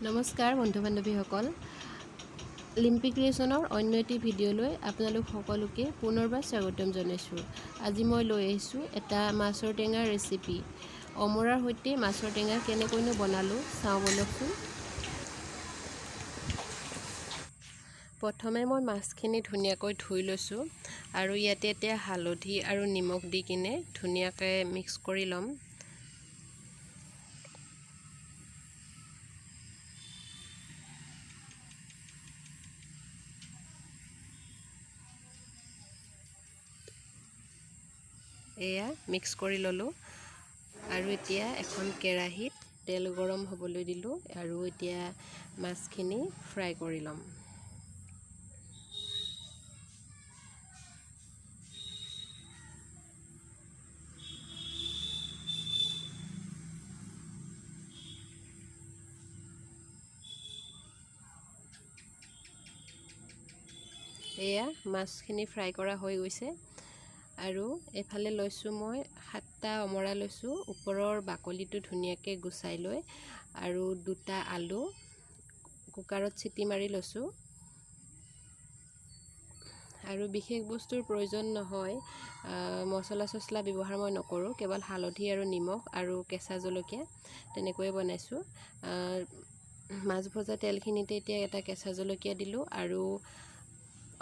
নমস্কাৰ বন্ধু বান্ধৱীসকল, লিম্পি ক্ৰিয়েশ্যনৰ অন্য এটি ভিডিঅ'লৈ আপোনালোক সকলোকে পুনৰবাৰ স্বাগতম জনাইছোঁ। আজি মই লৈ আহিছোঁ এটা মাছৰ টেঙাৰ ৰেচিপি। অমৰাৰ সৈতে মাছৰ টেঙা কেনেকৈনো বনালোঁ চাওঁ বলকচোন। প্ৰথমে মই মাছখিনি ধুনীয়াকৈ ধুই লৈছোঁ আৰু ইয়াতে এতিয়া হালধি আৰু নিমখ দি কিনে ধুনীয়াকৈ মিক্স কৰি ল'ম। এয়া মিক্স কৰি ল'লোঁ আৰু এতিয়া এখন কেৰাহীত তেল গৰম হ'বলৈ দিলোঁ আৰু এতিয়া মাছখিনি ফ্ৰাই কৰি ল'ম। এয়া মাছখিনি ফ্ৰাই কৰা হৈ গৈছে আৰু এফালে লৈছোঁ মই 7টা অমৰা লৈছোঁ। ওপৰৰ বাকলিটো ধুনীয়াকৈ গুচাই লৈ আৰু 2টা আলু কুকাৰত চিটি মাৰি লৈছোঁ। আৰু বিশেষ বস্তুৰ প্ৰয়োজন নহয়, মছলা চছলা ব্যৱহাৰ মই নকৰোঁ, কেৱল হালধি আৰু নিমখ আৰু কেঁচা জলকীয়া তেনেকৈয়ে বনাইছোঁ। মাছ ভজা তেলখিনিতে এতিয়া এটা কেঁচা জলকীয়া দিলোঁ আৰু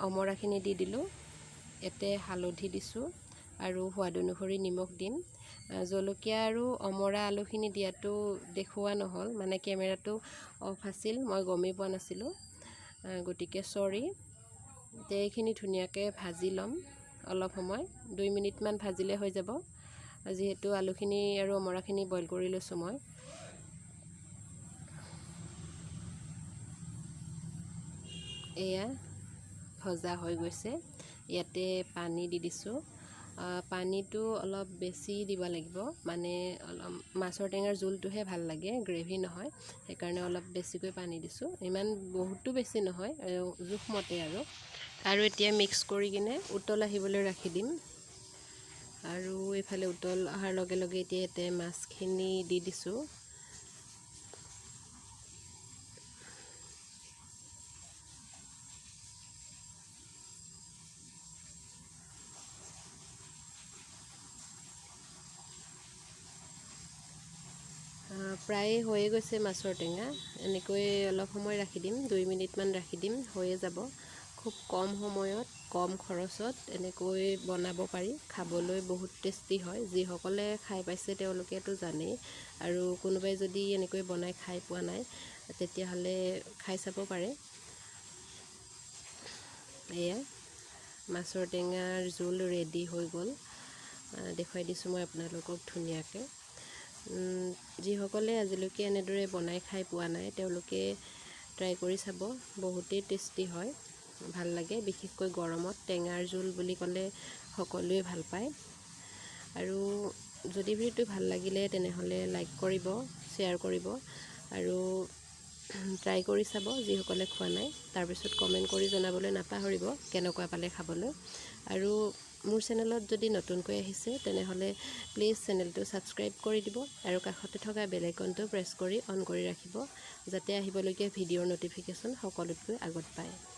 অমৰাখিনি দি দিলোঁ। ইয়াতে হালধি দিছোঁ আৰু সোৱাদ অনুসৰি নিমখ দিম। জলকীয়া আৰু অমৰা আলুখিনি দিয়াটো দেখুওৱা নহ'ল, মানে কেমেৰাটো অফ আছিল, মই গমেই পোৱা নাছিলোঁ, গতিকে চৰি। এতিয়া এইখিনি ধুনীয়াকৈ ভাজি ল'ম অলপ সময়, 2 মিনিটমান ভাজিলে হৈ যাব, যিহেতু আলুখিনি আৰু অমৰাখিনি বইল কৰি লৈছোঁ মই। এয়া ভজা হৈ গৈছে। ইয়াতে পানী দি দিছোঁ। পানীটো অলপ বেছি দিব লাগিব, মানে অলপ মাছৰ টেঙাৰ জোলটোহে ভাল লাগে, গ্ৰেভি নহয়, সেইকাৰণে অলপ বেছিকৈ পানী দিছোঁ। ইমান বহুতো বেছি নহয়, জোখমতে আৰু এতিয়া মিক্স কৰি কিনে উতল আহিবলৈ ৰাখি দিম। আৰু এইফালে উতল অহাৰ লগে লগে এতিয়া ইয়াতে মাছখিনি দি দিছোঁ। প্ৰায় হৈয়ে গৈছে মাছৰ টেঙা। এনেকৈ অলপ সময় ৰাখি দিম, 2 মিনিটমান ৰাখি দিম, হৈয়ে যাব। খুব কম সময়ত কম খৰচত এনেকৈ বনাব পাৰি, খাবলৈ বহুত টেষ্টি হয়। যিসকলে খাই পাইছে তেওঁলোকেতো জানেই, আৰু কোনোবাই যদি এনেকৈ বনাই খাই পোৱা নাই তেতিয়াহ'লে খাই চাব পাৰে। এয়া মাছৰ টেঙাৰ জোল ৰেডি হৈ গ'ল, দেখুৱাই দিছোঁ মই আপোনালোকক ধুনীয়াকৈ। যিসকলে আজিলৈকে এনেদৰে বনাই খাই পোৱা নাই তেওঁলোকে ট্ৰাই কৰি চাব, বহুতেই টেষ্টি হয়, ভাল লাগে। বিশেষকৈ গৰমত টেঙাৰ জোল বুলি ক'লে সকলোৱে ভাল পায়। আৰু যদি ভিডিঅ'টো ভাল লাগিলে তেনেহ'লে লাইক কৰিব, শ্বেয়াৰ কৰিব আৰু ট্ৰাই কৰি চাব যিসকলে খোৱা নাই। তাৰপিছত কমেণ্ট কৰি জনাবলৈ নাপাহৰিব কেনেকুৱা পালে খাবলৈ। আৰু মোৰ চেনেলত যদি নতুনকৈ আহিছে তেনেহ'লে প্লিজ চেনেলটো ছাবস্ক্ৰাইব কৰি দিব আৰু কাষতে থকা বেল আইকনটো প্ৰেছ কৰি অন কৰি ৰাখিব, যাতে আহিবলগীয়া ভিডিঅ'ৰ ন'টিফিকেশ্যন সকলোতকৈ আগত পায়।